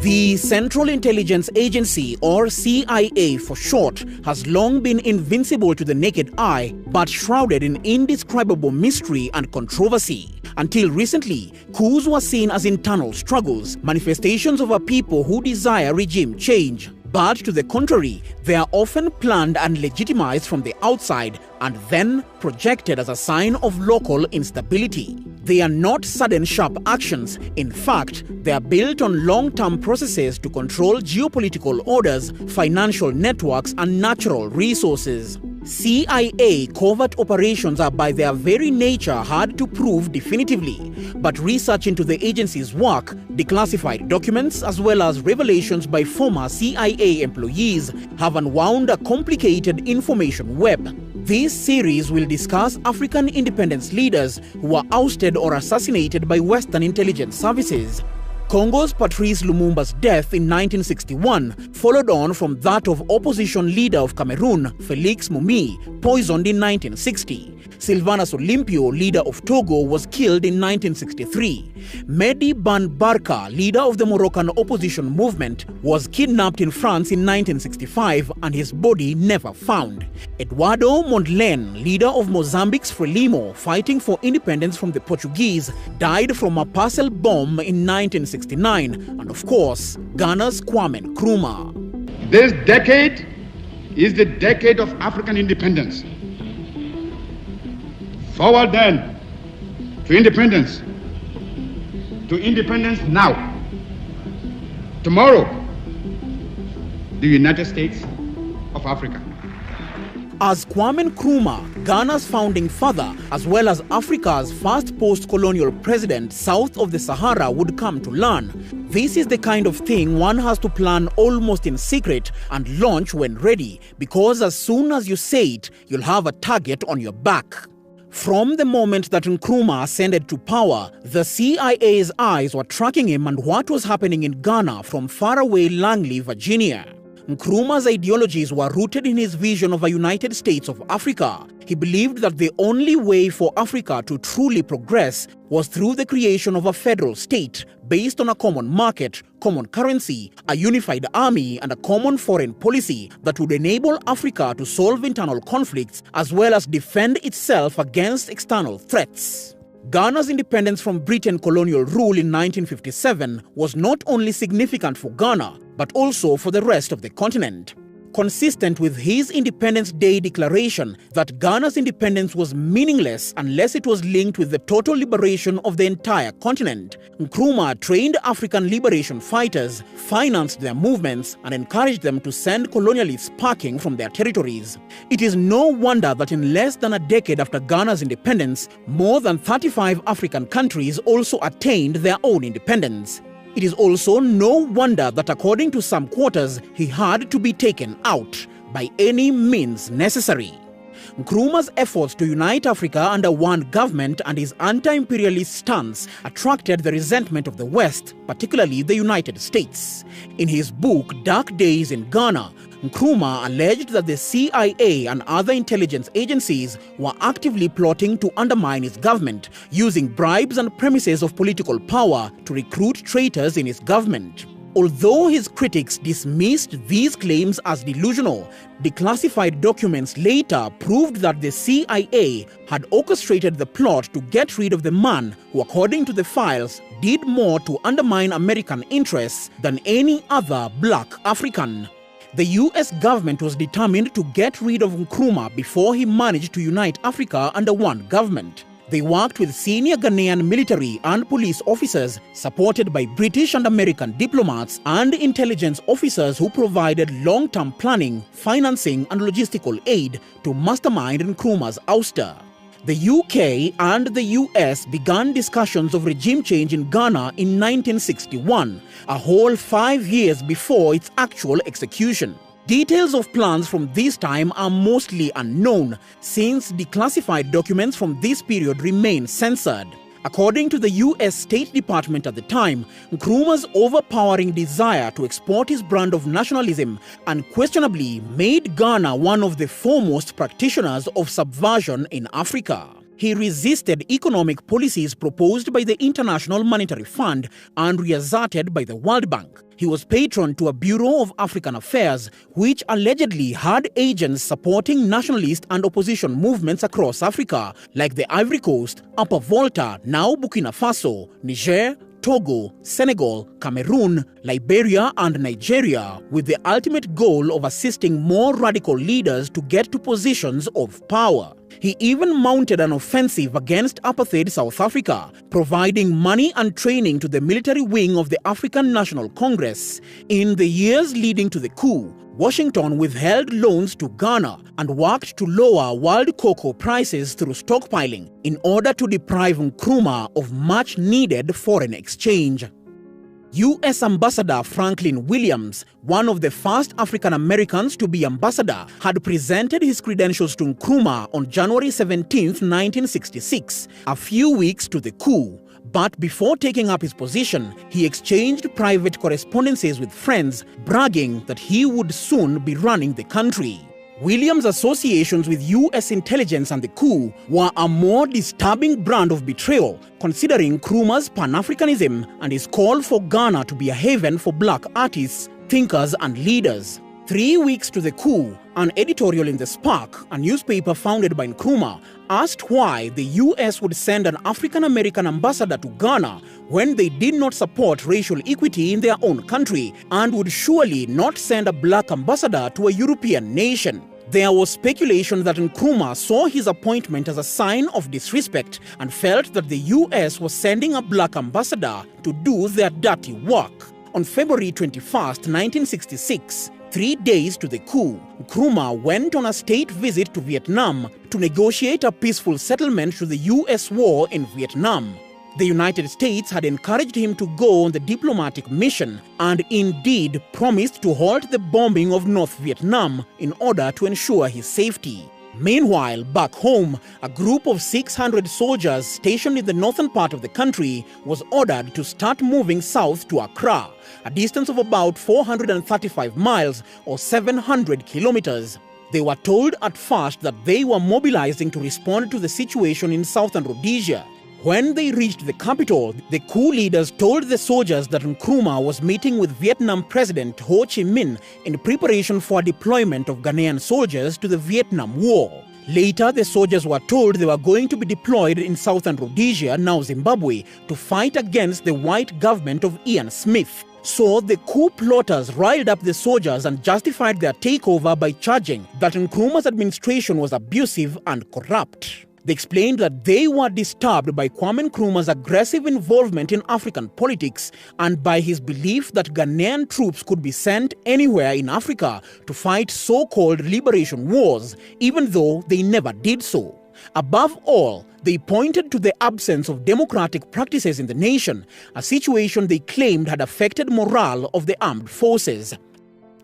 The Central Intelligence Agency, or CIA for short, has long been invincible to the naked eye, but shrouded in indescribable mystery and controversy. Until recently, coups were seen as internal struggles, manifestations of a people who desire regime change. But to the contrary, they are often planned and legitimized from the outside and then projected as a sign of local instability. They are not sudden sharp actions. In fact, they are built on long-term processes to control geopolitical orders, financial networks, and natural resources. CIA covert operations are by their very nature hard to prove definitively, but research into the agency's work, declassified documents, as well as revelations by former CIA employees have unwound a complicated information web. This series will discuss African independence leaders who were ousted or assassinated by Western intelligence services. Congo's Patrice Lumumba's death in 1961 followed on from that of opposition leader of Cameroon, Félix Moumi, poisoned in 1960. Sylvanus Olympio, leader of Togo, was killed in 1963. Mehdi Ben Barka, leader of the Moroccan opposition movement, was kidnapped in France in 1965 and his body never found. Eduardo Mondlane, leader of Mozambique's Frelimo, fighting for independence from the Portuguese, died from a parcel bomb in 1969. And of course, Ghana's Kwame Nkrumah. This decade is the decade of African independence. Forward then to independence now. Tomorrow, the United States of Africa. As Kwame Nkrumah, Ghana's founding father, as well as Africa's first post-colonial president south of the Sahara, would come to learn, this is the kind of thing one has to plan almost in secret and launch when ready, because as soon as you say it, you'll have a target on your back. From the moment that Nkrumah ascended to power, the CIA's eyes were tracking him and what was happening in Ghana from faraway Langley, Virginia. Nkrumah's ideologies were rooted in his vision of a United States of Africa. He believed that the only way for Africa to truly progress was through the creation of a federal state based on a common market, common currency, a unified army, and a common foreign policy that would enable Africa to solve internal conflicts as well as defend itself against external threats. Ghana's independence from British colonial rule in 1957 was not only significant for Ghana, but also for the rest of the continent. Consistent with his Independence Day declaration that Ghana's independence was meaningless unless it was linked with the total liberation of the entire continent, Nkrumah trained African liberation fighters, financed their movements, and encouraged them to send colonialists packing from their territories. It is no wonder that in less than a decade after Ghana's independence, more than 35 African countries also attained their own independence. It is also no wonder that according to some quarters, he had to be taken out by any means necessary. Nkrumah's efforts to unite Africa under one government and his anti-imperialist stance attracted the resentment of the West, particularly the United States. In his book Dark Days in Ghana, Nkrumah alleged that the CIA and other intelligence agencies were actively plotting to undermine his government, using bribes and premises of political power to recruit traitors in his government. Although his critics dismissed these claims as delusional, declassified documents later proved that the CIA had orchestrated the plot to get rid of the man who, according to the files, did more to undermine American interests than any other black African. The US government was determined to get rid of Nkrumah before he managed to unite Africa under one government. They worked with senior Ghanaian military and police officers, supported by British and American diplomats and intelligence officers who provided long-term planning, financing, and logistical aid to mastermind Nkrumah's ouster. The UK and the US began discussions of regime change in Ghana in 1961, a whole 5 years before its actual execution. Details of plans from this time are mostly unknown, since declassified documents from this period remain censored. According to the US State Department at the time, Nkrumah's overpowering desire to export his brand of nationalism unquestionably made Ghana one of the foremost practitioners of subversion in Africa. He resisted economic policies proposed by the International Monetary Fund and reasserted by the World Bank. He was patron to a Bureau of African Affairs, which allegedly had agents supporting nationalist and opposition movements across Africa, like the Ivory Coast, Upper Volta, now Burkina Faso, Niger, Togo, Senegal, Cameroon, Liberia, and Nigeria, with the ultimate goal of assisting more radical leaders to get to positions of power. He even mounted an offensive against apartheid South Africa, providing money and training to the military wing of the African National Congress. In the years leading to the coup, Washington withheld loans to Ghana and worked to lower world cocoa prices through stockpiling in order to deprive Nkrumah of much-needed foreign exchange. U.S. Ambassador Franklin Williams, one of the first African Americans to be ambassador, had presented his credentials to Nkrumah on January 17, 1966, a few weeks to the coup. But before taking up his position, he exchanged private correspondences with friends, bragging that he would soon be running the country. Williams' associations with U.S. intelligence and the coup were a more disturbing brand of betrayal, considering Nkrumah's Pan-Africanism and his call for Ghana to be a haven for black artists, thinkers, and leaders. 3 weeks to the coup, an editorial in The Spark, a newspaper founded by Nkrumah, asked why the U.S. would send an African-American ambassador to Ghana when they did not support racial equity in their own country and would surely not send a black ambassador to a European nation. There was speculation that Nkrumah saw his appointment as a sign of disrespect and felt that the U.S. was sending a black ambassador to do their dirty work. On February 21, 1966, 3 days to the coup, Nkrumah went on a state visit to Vietnam to negotiate a peaceful settlement to the U.S. war in Vietnam. The United States had encouraged him to go on the diplomatic mission and indeed promised to halt the bombing of North Vietnam in order to ensure his safety. Meanwhile, back home, a group of 600 soldiers stationed in the northern part of the country was ordered to start moving south to Accra, a distance of about 435 miles or 700 kilometers. They were told at first that they were mobilizing to respond to the situation in southern Rhodesia. When they reached the capital, the coup leaders told the soldiers that Nkrumah was meeting with Vietnam President Ho Chi Minh in preparation for a deployment of Ghanaian soldiers to the Vietnam War. Later, the soldiers were told they were going to be deployed in southern Rhodesia, now Zimbabwe, to fight against the white government of Ian Smith. So the coup plotters riled up the soldiers and justified their takeover by charging that Nkrumah's administration was abusive and corrupt. They explained that they were disturbed by Kwame Nkrumah's aggressive involvement in African politics and by his belief that Ghanaian troops could be sent anywhere in Africa to fight so-called liberation wars, even though they never did so. Above all, they pointed to the absence of democratic practices in the nation, a situation they claimed had affected morale of the armed forces.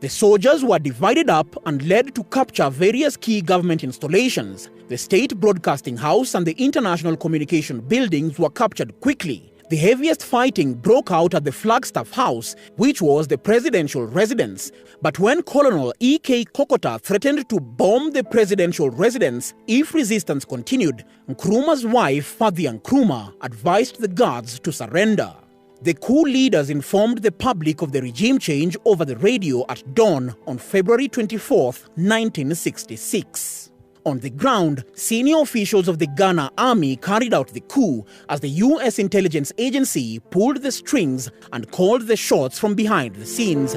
The soldiers were divided up and led to capture various key government installations. The State Broadcasting House and the International Communication buildings were captured quickly. The heaviest fighting broke out at the Flagstaff House, which was the presidential residence. But when Colonel E.K. Kokota threatened to bomb the presidential residence if resistance continued, Nkrumah's wife, Fathia Nkrumah, advised the guards to surrender. The coup leaders informed the public of the regime change over the radio at dawn on February 24, 1966. On the ground, senior officials of the Ghana army carried out the coup as the U.S. intelligence agency pulled the strings and called the shots from behind the scenes.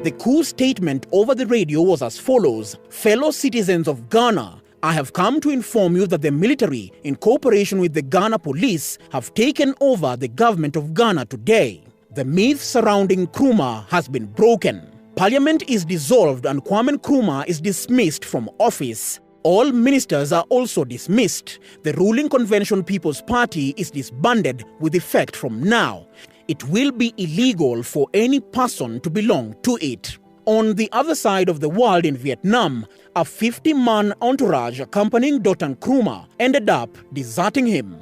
The coup statement over the radio was as follows: "Fellow citizens of Ghana, I have come to inform you that the military, in cooperation with the Ghana police, have taken over the government of Ghana today. The myth surrounding Nkrumah has been broken. Parliament is dissolved and Kwame Nkrumah is dismissed from office. All ministers are also dismissed. The ruling Convention People's Party is disbanded with effect from now. It will be illegal for any person to belong to it." On the other side of the world in Vietnam, a 50-man entourage accompanying Dr. Nkrumah ended up deserting him.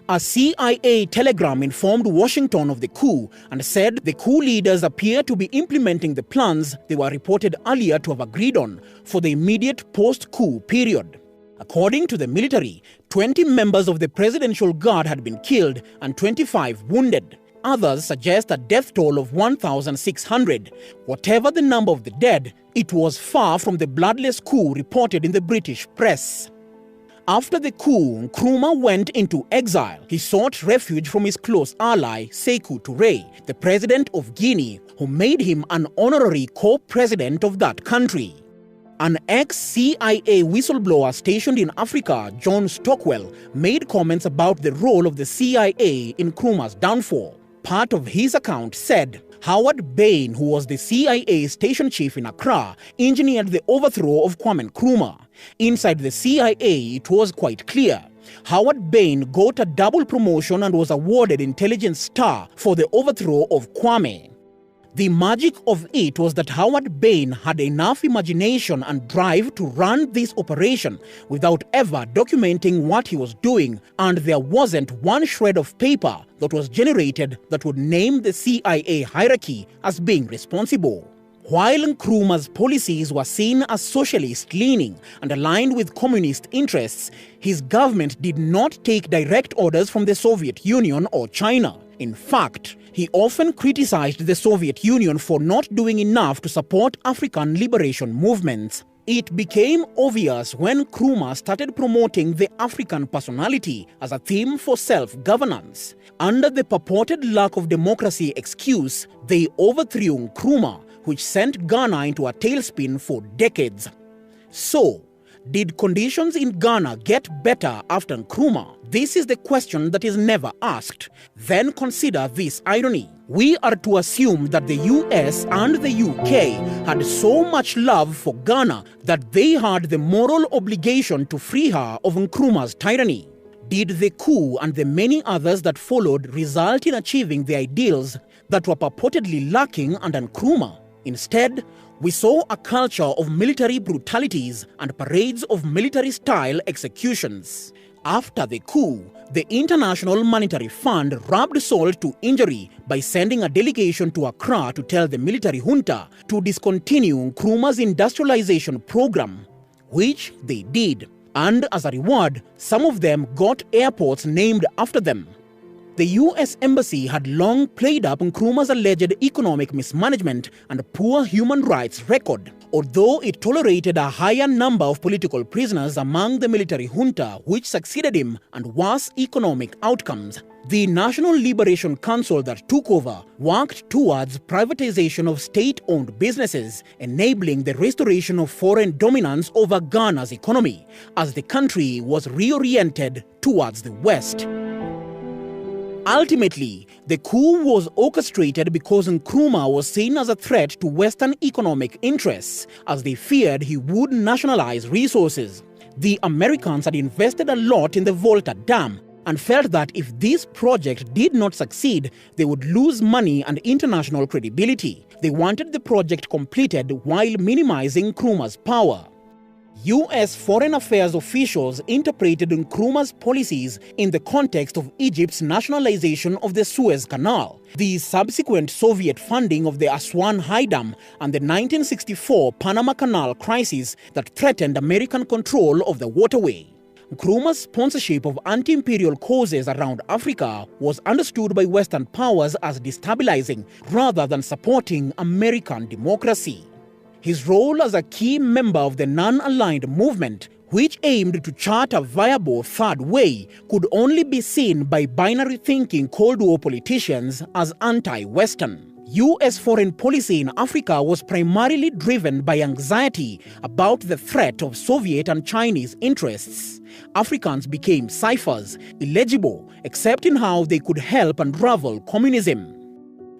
A CIA telegram informed Washington of the coup and said the coup leaders appear to be implementing the plans they were reported earlier to have agreed on for the immediate post-coup period. According to the military, 20 members of the Presidential Guard had been killed and 25 wounded. Others suggest a death toll of 1,600. Whatever the number of the dead, it was far from the bloodless coup reported in the British press. After the coup, Nkrumah went into exile. He sought refuge from his close ally, Sékou Touré, the president of Guinea, who made him an honorary co-president of that country. An ex-CIA whistleblower stationed in Africa, John Stockwell, made comments about the role of the CIA in Nkrumah's downfall. Part of his account said, Howard Bain, who was the CIA station chief in Accra, engineered the overthrow of Kwame Nkrumah. Inside the CIA, it was quite clear. Howard Bain got a double promotion and was awarded Intelligence Star for the overthrow of Kwame. The magic of it was that Howard Bain had enough imagination and drive to run this operation without ever documenting what he was doing, and there wasn't one shred of paper that was generated that would name the CIA hierarchy as being responsible. While Nkrumah's policies were seen as socialist-leaning and aligned with communist interests, his government did not take direct orders from the Soviet Union or China. In fact, he often criticized the Soviet Union for not doing enough to support African liberation movements. It became obvious when Nkrumah started promoting the African personality as a theme for self-governance. Under the purported lack of democracy excuse, they overthrew Nkrumah, which sent Ghana into a tailspin for decades. So, did conditions in Ghana get better after Nkrumah? This is the question that is never asked. Then consider this irony. We are to assume that the US and the UK had so much love for Ghana that they had the moral obligation to free her of Nkrumah's tyranny. Did the coup and the many others that followed result in achieving the ideals that were purportedly lacking under Nkrumah? Instead, we saw a culture of military brutalities and parades of military-style executions. After the coup, the International Monetary Fund rubbed salt to injury by sending a delegation to Accra to tell the military junta to discontinue Nkrumah's industrialization program, which they did. And as a reward, some of them got airports named after them. The US Embassy had long played up Nkrumah's alleged economic mismanagement and poor human rights record, although it tolerated a higher number of political prisoners among the military junta which succeeded him and worse economic outcomes. The National Liberation Council that took over worked towards privatization of state-owned businesses, enabling the restoration of foreign dominance over Ghana's economy, as the country was reoriented towards the West. Ultimately, the coup was orchestrated because Nkrumah was seen as a threat to Western economic interests, as they feared he would nationalize resources. The Americans had invested a lot in the Volta Dam and felt that if this project did not succeed, they would lose money and international credibility. They wanted the project completed while minimizing Nkrumah's power. US foreign affairs officials interpreted Nkrumah's policies in the context of Egypt's nationalization of the Suez Canal, the subsequent Soviet funding of the Aswan High Dam, and the 1964 Panama Canal crisis that threatened American control of the waterway. Nkrumah's sponsorship of anti-imperial causes around Africa was understood by Western powers as destabilizing rather than supporting American democracy. His role as a key member of the non-aligned movement, which aimed to chart a viable third way, could only be seen by binary-thinking Cold War politicians as anti-Western. US foreign policy in Africa was primarily driven by anxiety about the threat of Soviet and Chinese interests. Africans became ciphers, illegible, except in how they could help unravel communism.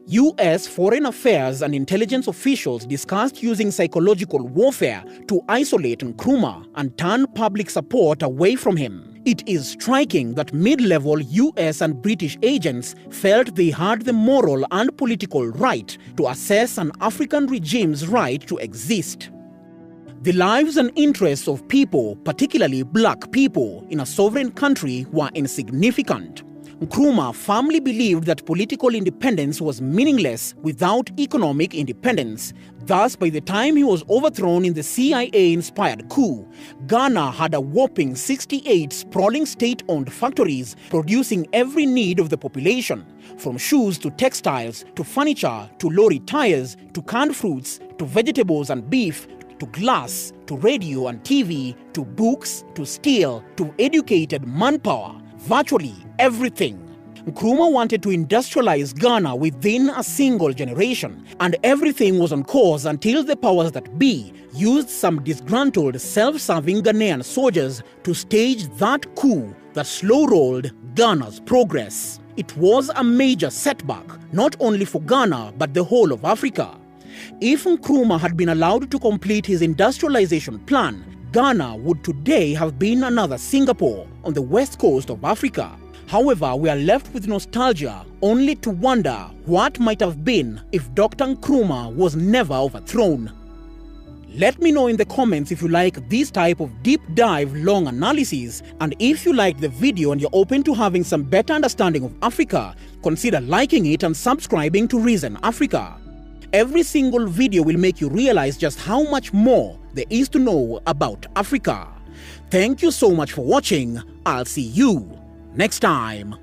US foreign affairs and intelligence officials discussed using psychological warfare to isolate Nkrumah and turn public support away from him. It is striking that mid-level US and British agents felt they had the moral and political right to assess an African regime's right to exist. The lives and interests of people, particularly black people, in a sovereign country were insignificant. Nkrumah firmly believed that political independence was meaningless without economic independence. Thus, by the time he was overthrown in the CIA-inspired coup, Ghana had a whopping 68 sprawling state-owned factories producing every need of the population, from shoes to textiles, to furniture, to lorry tires, to canned fruits, to vegetables and beef, to glass, to radio and TV, to books, to steel, to educated manpower. Virtually everything. Nkrumah wanted to industrialize Ghana within a single generation, and everything was on course until the powers that be used some disgruntled, self-serving Ghanaian soldiers to stage that coup that slow-rolled Ghana's progress. It was a major setback, not only for Ghana but the whole of Africa. If Nkrumah had been allowed to complete his industrialization plan, Ghana would today have been another Singapore on the west coast of Africa. However, we are left with nostalgia, only to wonder what might have been if Dr. Nkrumah was never overthrown. Let me know in the comments if you like this type of deep dive long analysis, and if you liked the video and you're open to having some better understanding of Africa, consider liking it and subscribing to Reason Africa. Every single video will make you realize just how much more there is to know about Africa. Thank you so much for watching. I'll see you next time.